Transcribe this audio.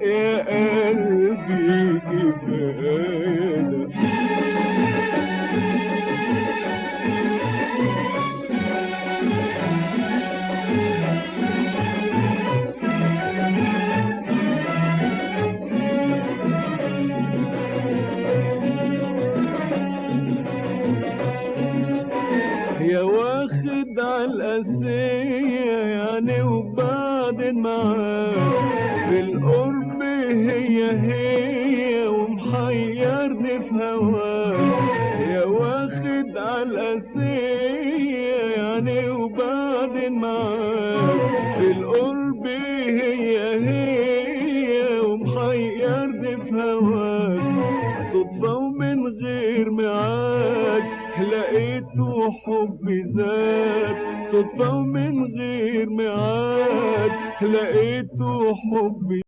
يا قلبي كفاية. يا واخد عالقاسية يعني وبعدين معاك بالقرب هي ومحيرني في هواك. يا واخد عالقاسية يعني وبعدين معاك بالقرب هي ومحيرني في هواك. صدفة ومن غير ميعاد لقيته حبي زاد. صدفة ومن غير ميعاد لقيته حبي